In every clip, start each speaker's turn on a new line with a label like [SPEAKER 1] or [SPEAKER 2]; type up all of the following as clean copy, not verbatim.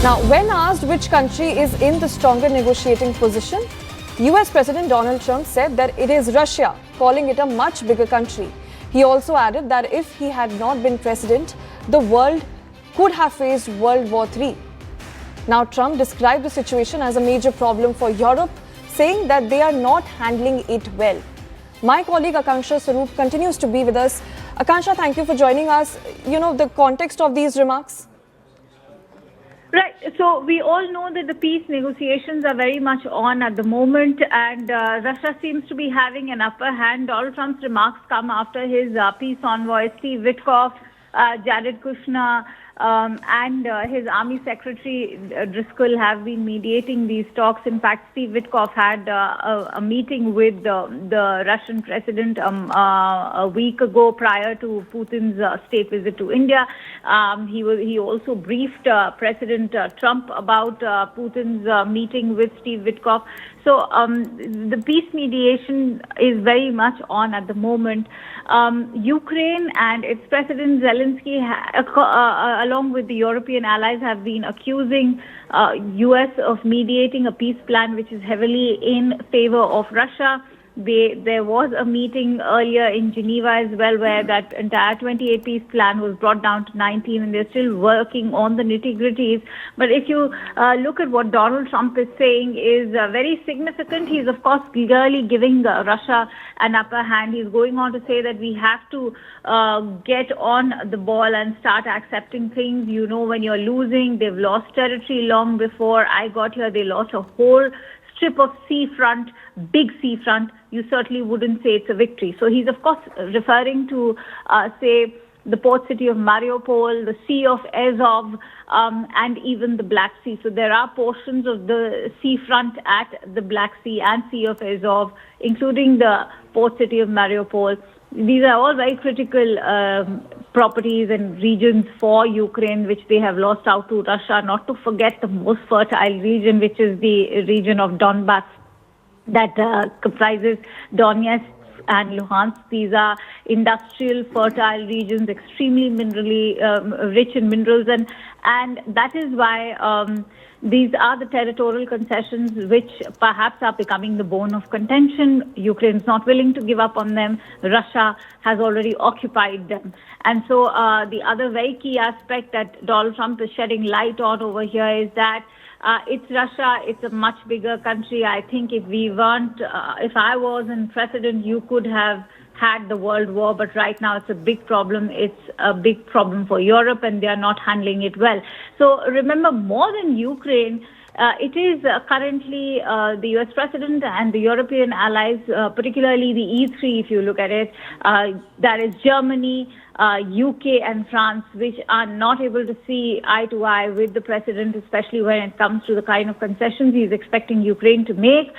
[SPEAKER 1] Now, when asked which country is in the stronger negotiating position, US President Donald Trump said that it is Russia, calling it a much bigger country. He also added that if he had not been president, the world could have faced World War III. Now, Trump described the situation as a major problem for Europe, saying that they are not handling it well. My colleague Akanksha Swaroop continues to be with us. Akanksha, thank you for joining us. You know, the context of these remarks?
[SPEAKER 2] Right. So we all know that the peace negotiations are very much on at the moment, and Russia seems to be having an upper hand. Donald Trump's remarks come after his peace envoy, Steve Witkoff, Jared Kushner, and his army secretary Driscoll have been mediating these talks. In fact, Steve Witkoff had a meeting with the Russian president a week ago prior to Putin's state visit to India. He also briefed President Trump about Putin's meeting with Steve Witkoff. So the peace mediation is very much on at the moment. Ukraine and its President Zelensky, along with the European allies, have been accusing US of mediating a peace plan which is heavily in favor of Russia. There was a meeting earlier in Geneva as well where that entire 28 piece plan was brought down to 19, and they're still working on the nitty-gritties. But if you look at what Donald Trump is saying is very significant. He's, of course, clearly giving Russia an upper hand. He's going on to say that we have to get on the ball and start accepting things. You know, when you're losing, they've lost territory long before I got here. They lost a whole strip of seafront, big seafront. You certainly wouldn't say it's a victory. So he's, of course, referring to, say, the port city of Mariupol, the Sea of Azov, and even the Black Sea. So there are portions of the seafront at the Black Sea and Sea of Azov, including the port city of Mariupol. These are all very critical properties and regions for Ukraine, which they have lost out to Russia. Not to forget the most fertile region, which is the region of Donbass, that comprises Donetsk and Luhansk. These are industrial, fertile regions, extremely minerally rich in minerals, and that is why these are the territorial concessions which perhaps are becoming the bone of contention. Ukraine is not willing to give up on them. Russia has already occupied them. And so the other very key aspect that Donald Trump is shedding light on over here is that it's Russia. It's a much bigger country. I think if I wasn't president, you could have had the world war, but right now it's a big problem. It's a big problem for Europe, and they are not handling it well. So remember, more than Ukraine, it is currently the US president and the European allies, particularly the E3, if you look at it, that is Germany, UK and France, which are not able to see eye to eye with the president, especially when it comes to the kind of concessions he's expecting Ukraine to make.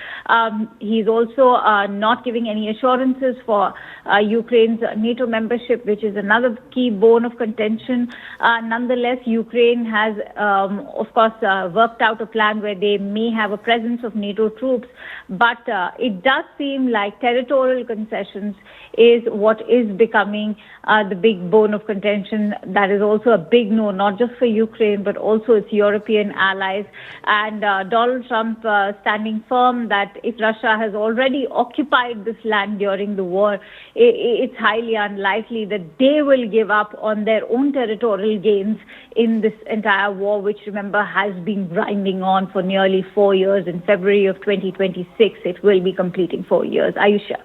[SPEAKER 2] He's also not giving any assurances for Ukraine's NATO membership, which is another key bone of contention. Nonetheless, Ukraine has, of course, worked out a plan where they may have a presence of NATO troops, but it does seem like territorial concessions is what is becoming the big bone of contention. That is also a big no, not just for Ukraine, but also its European allies. And Donald Trump standing firm that if Russia has already occupied this land during the war, it's highly unlikely that they will give up on their own territorial gains in this entire war, which, remember, has been grinding on for nearly 4 years. In February of 2026, it will be completing 4 years. Ayusha.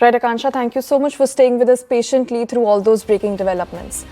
[SPEAKER 1] Right, Akanksha, thank you so much for staying with us patiently through all those breaking developments.